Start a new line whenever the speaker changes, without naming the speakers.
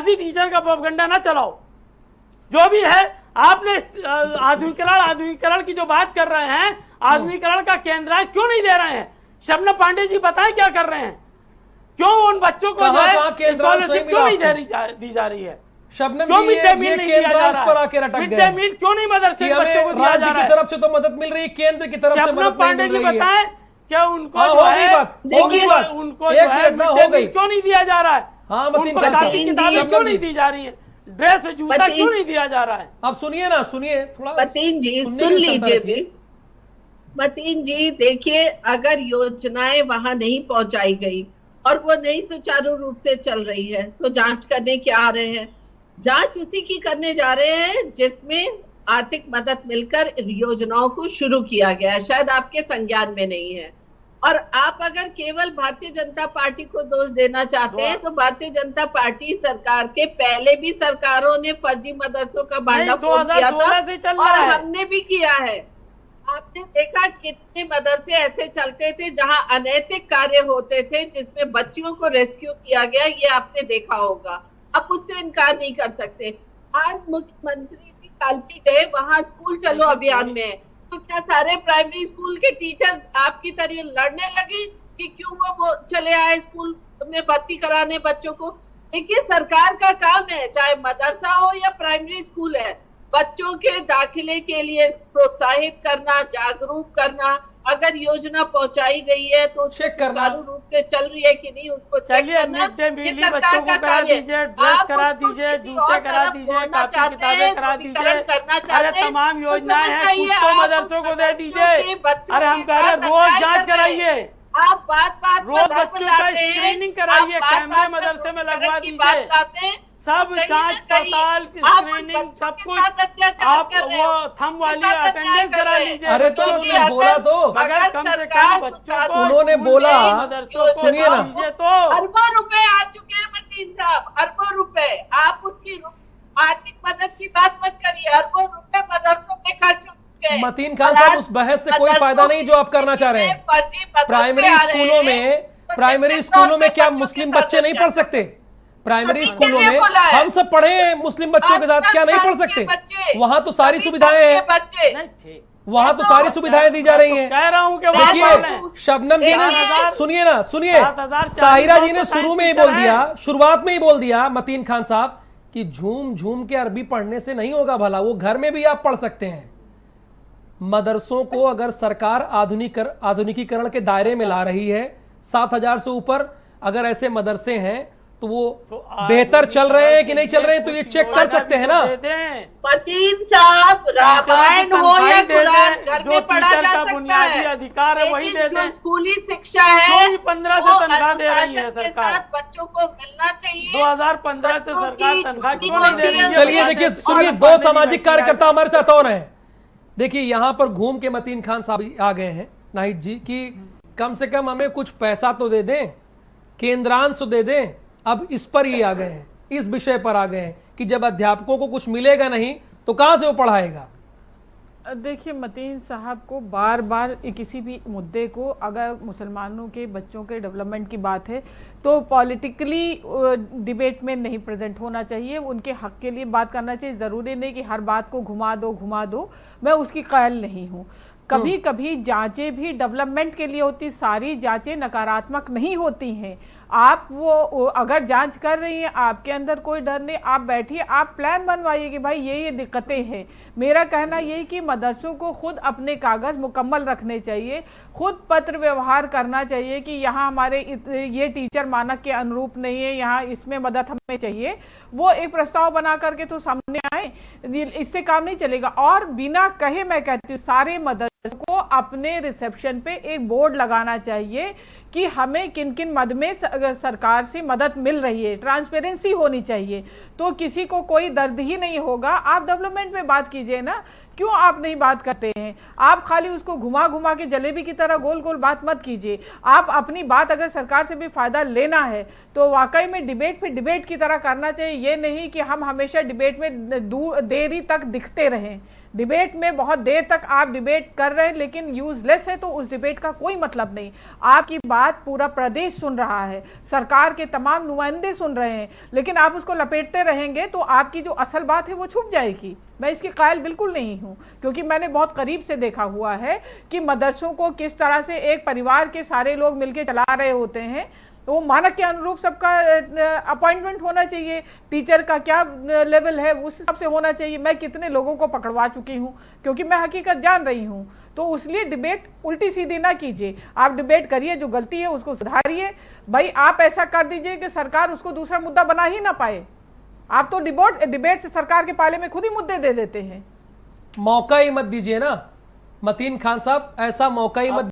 प्रवासी टीचर का प्रोपगंडा ना चलाओ। जो भी है आपने आधुनिकीकरण की जो बात कर रहे हैं, आधुनिकीकरण का केंद्रांश क्यों नहीं दे रहे हैं? शबनम पांडे जी बताएं क्या कर रहे हैं? क्यों उन बच्चों को जो है स्कॉलरशिप क्यों नहीं दी जा रही है?
शबनम जी, ये केंद्रांश पर आके रटक गए।
मिड डे मील क्यों नहीं मदरसे के बच्चों को दिया जा रहा है?
की तरफ से तो मदद मिल रही है, केंद्र की तरफ से मदद नहीं मिल रही है।
बताएं क्या उनको
हो गई बात,
उनको जो है मिड डे मील क्यों नहीं दिया जा रहा है?
हाँ,
उनको कापी किताबें क्यों नहीं दी जा रही है? ड्रेस जूता क्यों नहीं दिया जा रहा है?
अब सुनिए ना, सुनिए थोड़ा,
मतीन जी सुन लीजिए भी। मतीन जी देखिए, अगर योजनाएं वहां नहीं पहुंचाई गई और वो नहीं सुचारू रूप से चल रही है तो जांच करने क्या आ रहे हैं? जांच उसी की करने जा रहे हैं जिसमें आर्थिक मदद मिलकर योजनाओं को शुरू किया गया है, शायद आपके संज्ञान में नहीं है। और आप अगर केवल भारतीय जनता पार्टी को दोष देना चाहते हैं तो भारतीय जनता पार्टी सरकार के पहले भी सरकारों ने फर्जी मदरसों का भांडाफोड़ किया था और हमने भी किया है। आपने देखा कितने मदरसे ऐसे चलते थे जहां अनैतिक कार्य होते थे, जिसमें बच्चियों को रेस्क्यू किया गया, ये आपने देखा होगा। आप उससे इनकार नहीं कर सकते। आज मुख्यमंत्री जी कालपी गए, वहां स्कूल चलो अभियान में, तो क्या सारे प्राइमरी स्कूल के टीचर आपकी तरह लड़ने लगे कि क्यों वो चले आए स्कूल में भर्ती कराने बच्चों को? देखिए, सरकार का काम है, चाहे मदरसा हो या प्राइमरी स्कूल है, बच्चों के दाखिले के लिए प्रोत्साहित करना, जागरूक करना। अगर योजना पहुंचाई गई है तो सुचारू रूप से चल रही है कि नहीं, उसको चेक करना।
मिड डे मील बच्चों को करा दीजिए, ड्रेस करा दीजिए, जूते करा दीजिए, कापी किताबें करा दीजिए। अरे तमाम योजनाएं हैं, कुछ तो मदरसों को दे दीजिए। अरे हम कह रहे रोज जांच कराइए,
आप बात
रोज बच्चों का स्क्रीनिंग कराइए, कैमरे मदरसे में लगवा दीजिए, सब जांच पड़ताल स्क्रीनिंग सब कुछ। आप वो थंब वाली अटेंडेंस करा लीजिए।
अरे तो उन्होंने बोला तो,
मगर कम से कम बच्चों को
उन्होंने बोला,
सुनिए ना, तो
अरबों रुपए आ चुके हैं मतीन साहब, अरबों रुपए। आप उसकी आर्थिक मदद की बात मत करिए, अरबों रुपए मदरसों में खर्च हो चुके हैं।
मतीन खान साहब, उस बहस से कोई फायदा नहीं जो आप करना चाह रहे हैं। प्राइमरी स्कूलों में क्या मुस्लिम बच्चे नहीं पढ़ सकते? प्राइमरी स्कूलों में हम सब पढ़े हैं, मुस्लिम बच्चों के साथ क्या नहीं पढ़ सकते? वहां तो सारी सुविधाएं हैं, वहां तो सारी सुविधाएं दी जा रही हैं।
कह रहा हूं कि
देखिए शबनम जी ने, सुनिए ना, सुनिए, ताहिरा जी ने शुरू में ही बोल दिया, शुरुआत में ही बोल दिया मतीन खान साहब कि झूम झूम के अरबी पढ़ने से नहीं होगा भला, वो घर में भी आप पढ़ सकते हैं। मदरसों को अगर सरकार आधुनिकीकरण के दायरे में ला रही है, 7,000 से ऊपर अगर ऐसे मदरसे हैं तो वो बेहतर चल रहे हैं कि नहीं चल रहे हैं, तो ये चेक कर सकते हैं ना।
मतीन साहब, रामायण हो या कुरान, घर में पढ़ा जा सकता है,
अधिकार है वही दे
जो स्कूली शिक्षा है
15 से तनख्वाह दे रही है सरकार,
बच्चों को मिलना चाहिए।
2015 से सरकार तनख्वाह क्यों नहीं दे रही है?
चलिए देखिए, सुनिए, दो सामाजिक कार्यकर्ता हमारे साथ और हैं। देखिए यहां पर घूम के मतीन खान साहब आ गए हैं, नाहिद जी, कि कम से कम हमें कुछ पैसा तो दे दें, केंद्रांश तो दे दें। अब इस पर ही आ गए हैं, इस विषय पर आ गए हैं कि जब अध्यापकों को कुछ मिलेगा नहीं तो कहां से वो पढ़ाएगा?
देखिए मतीन साहब को बार बार किसी भी मुद्दे को, अगर मुसलमानों के बच्चों के डेवलपमेंट की बात है तो पॉलिटिकली डिबेट में नहीं प्रेजेंट होना चाहिए, उनके हक के लिए बात करना चाहिए। ज़रूरी नहीं कि हर बात को घुमा दो, मैं उसकी कायल नहीं हूँ। कभी कभी जांचें भी डेवलपमेंट के लिए होती, सारी जांचें नकारात्मक नहीं होती हैं। आप वो अगर जांच कर रही हैं, आपके अंदर कोई डर नहीं, आप बैठिए, आप प्लान बनवाइए कि भाई ये दिक्कतें हैं। मेरा कहना यही कि मदरसों को खुद अपने कागज़ मुकम्मल रखने चाहिए, खुद पत्र व्यवहार करना चाहिए कि यहाँ हमारे ये टीचर मानक के अनुरूप नहीं है, यहाँ इसमें मदद हमें चाहिए। वो एक प्रस्ताव बना करके तो सामने आए, इससे काम नहीं चलेगा। और बिना कहे मैं कहती हूँ सारे मदरसों को अपने रिसेप्शन पे एक बोर्ड लगाना चाहिए कि हमें किन किन मद में सरकार से मदद मिल रही है, ट्रांसपेरेंसी होनी चाहिए, तो किसी को कोई दर्द ही नहीं होगा। आप डेवलपमेंट में बात कीजिए ना, क्यों आप नहीं बात करते हैं? आप खाली उसको घुमा घुमा के जलेबी की तरह गोल गोल बात मत कीजिए। आप अपनी बात अगर सरकार से भी फायदा लेना है तो वाकई में डिबेट पे डिबेट की तरह करना चाहिए। ये नहीं कि हम हमेशा डिबेट में देरी तक दिखते रहें। डिबेट में बहुत देर तक आप डिबेट कर रहे हैं लेकिन यूजलेस है तो उस डिबेट का कोई मतलब नहीं। आपकी बात पूरा प्रदेश सुन रहा है, सरकार के तमाम नुमाइंदे सुन रहे हैं, लेकिन आप उसको लपेटते रहेंगे तो आपकी जो असल बात है वो छुप जाएगी। मैं इसकी कायल बिल्कुल नहीं हूं, क्योंकि मैंने बहुत करीब से देखा हुआ है कि मदरसों को किस तरह से एक परिवार के सारे लोग मिलकर चला रहे होते हैं। तो मानक के अनुरूप सबका अपॉइंटमेंट होना चाहिए, टीचर का क्या लेवल है उस हिसाब से होना चाहिए। मैं कितने लोगों को पकड़वा चुकी हूँ क्योंकि मैं हकीकत जान रही हूँ। तो इसलिए डिबेट उल्टी सीधी ना कीजिए, आप डिबेट करिए, जो गलती है उसको सुधारिए। भाई आप ऐसा कर दीजिए कि सरकार उसको दूसरा मुद्दा बना ही ना पाए। आप तो डिबेट से सरकार के पाले में खुद ही मुद्दे दे देते हैं।
मौका ही मत दीजिए ना मतीन खान साहब, ऐसा मौका ही मत